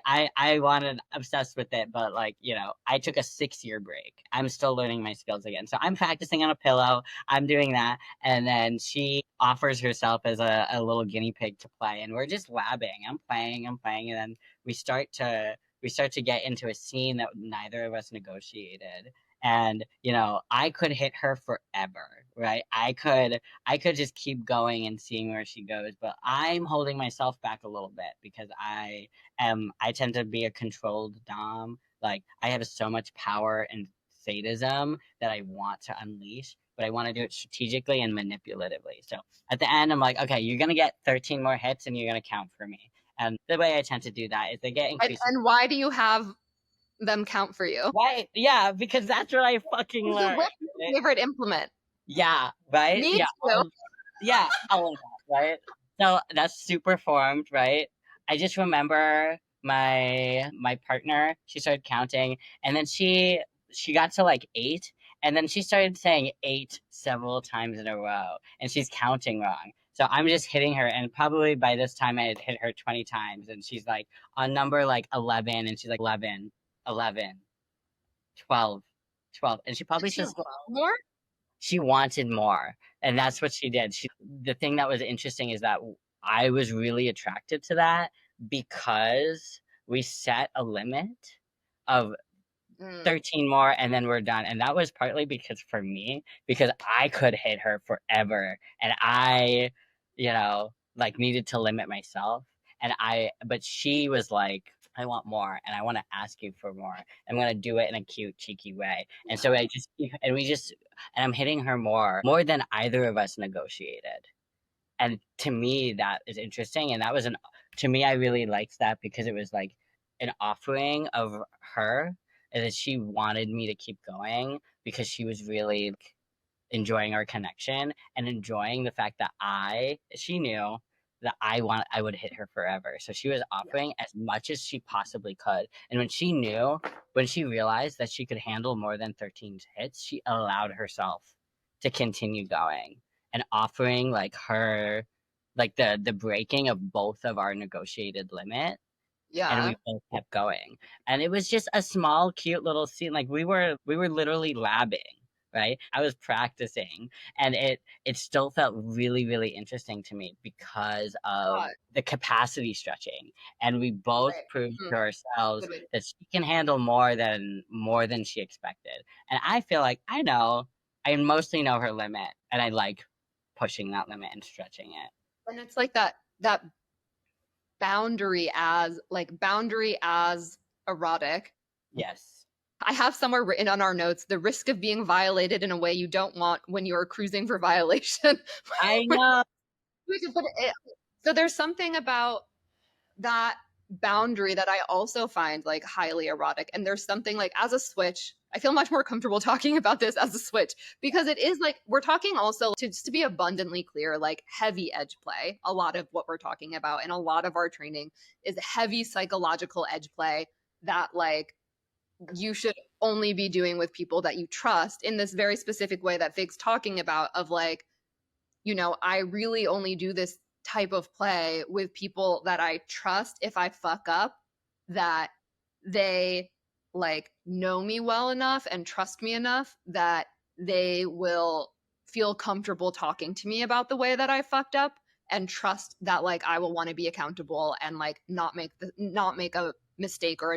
wanted obsessed with it, but like, you know, I took a 6-year break. I'm still learning my skills again. So I'm practicing on a pillow. I'm doing that, and then she offers herself as a little guinea pig to play, and we're just labbing. I'm playing, and then we start to get into a scene that neither of us negotiated. And you know, I could hit her forever, right? I could just keep going and seeing where she goes, but I'm holding myself back a little bit because I tend to be a controlled dom. Like, I have so much power and sadism that I want to unleash, but I want to do it strategically and manipulatively. So at the end, I'm like, okay, you're gonna get 13 more hits and you're gonna count for me. And the way I tend to do that is they get increasing. And why do you have them count for you? Right? Yeah, because that's what I fucking learned. What's your favorite implement? Yeah, right? Me yeah. too. Yeah, all of that, right? So that's super formed, right? I just remember my partner, she started counting, and then she got to like 8, and then she started saying 8 several times in a row, and she's counting wrong. So I'm just hitting her, and probably by this time I had hit her 20 times, and she's like on number like 11, and she's like 11, 11, 12, 12, and she probably says more. She wanted more, and that's what she did. The thing that was interesting is that I was really attracted to that because we set a limit of 13 more and then we're done. And that was partly because for me, because I could hit her forever, and I, you know, like needed to limit myself. But she was like I want more, and I want to ask you for more. I'm gonna do it in a cute, cheeky way. And so and I'm hitting her more than either of us negotiated. And to me, that is interesting. And that was to me, I really liked that because it was like an offering of her, and that she wanted me to keep going because she was really like, enjoying our connection and enjoying the fact that she knew that I would hit her forever. So she was offering as much as she possibly could. And when she realized that she could handle more than 13 hits, she allowed herself to continue going and offering like the breaking of both of our negotiated limit, and Yeah. we both kept going. And it was just a small, cute little scene. Like we were literally labbing, right? I was practicing, and it still felt really, really interesting to me because of God. the capacity stretching. And we both Right. proved Mm, to ourselves good way. that she can handle more than she expected. And I feel like I mostly know her limit, and I like pushing that limit and stretching it. And it's like that boundary as erotic. Yes. I have somewhere written on our notes the risk of being violated in a way you don't want when you're cruising for violation. I know. So there's something about that boundary that I also find like highly erotic. And there's something like as a switch, I feel much more comfortable talking about this as a switch because it is like we're talking also to just to be abundantly clear, like heavy edge play. A lot of what we're talking about and a lot of our training is heavy psychological edge play that like you should only be doing with people that you trust in this very specific way that Fig's talking about of like, I really only do this type of play with people that I trust if I fuck up, that they like know me well enough and trust me enough that they will feel comfortable talking to me about the way that I fucked up and trust that like I will want to be accountable and like not make a mistake or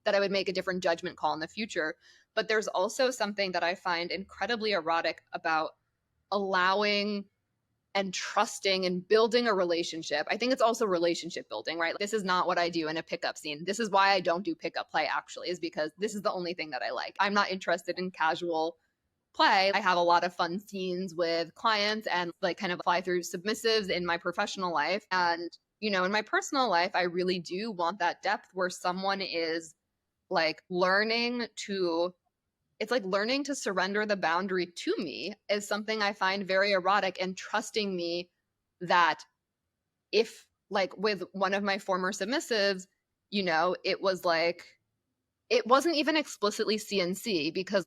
that I would make a different judgment call in the future. But there's also something that I find incredibly erotic about allowing and trusting and building a relationship. I think it's also relationship building, right? This is not what I do in a pickup scene. This is why I don't do pickup play actually, is because this is the only thing that I like. I'm not interested in casual play. I have a lot of fun scenes with clients and like kind of fly through submissives in my professional life. And, in my personal life, I really do want that depth where someone is like it's like learning to surrender the boundary to me is something I find very erotic, and trusting me that if like with one of my former submissives, it was like it wasn't even explicitly CNC because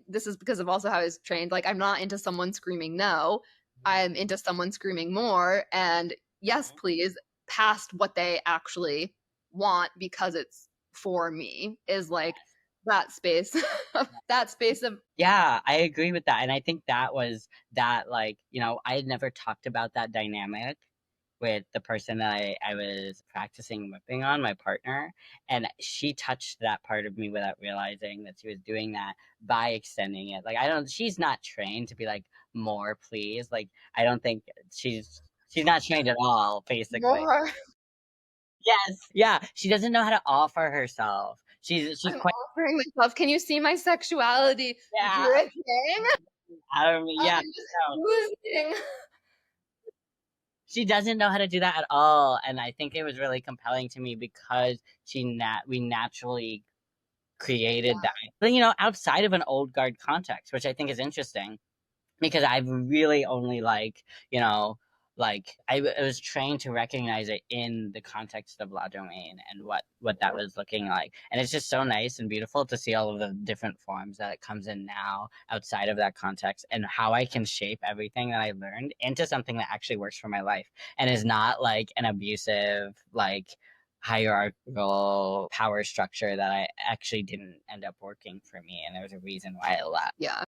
this is because of also how I was trained. Like I'm not into someone screaming no, I'm into someone screaming more and yes, please, past what they actually want because it's for me is like that space, that space of Yeah, I agree with that. And I think that was that, like, I had never talked about that dynamic with the person that I was practicing whipping on, my partner. And she touched that part of me without realizing that she was doing that by extending it. Like, she's not trained to be like, more, please. Like, I don't think she's not trained at all, basically. more. Yes. Yeah. She doesn't know how to offer herself. She's I'm quite, offering myself. Can you see my sexuality yeah, dripping? out of me. I'm Yeah. just No. oozing. She doesn't know how to do that at all, and I think it was really compelling to me because we naturally created that, but, outside of an old guard context, which I think is interesting because I've really only I was trained to recognize it in the context of La Domaine and what that was looking like. And it's just so nice and beautiful to see all of the different forms that it comes in now outside of that context and how I can shape everything that I learned into something that actually works for my life and is not like an abusive, like hierarchical power structure that I actually didn't end up working for me. And there was a reason why I left. Yeah.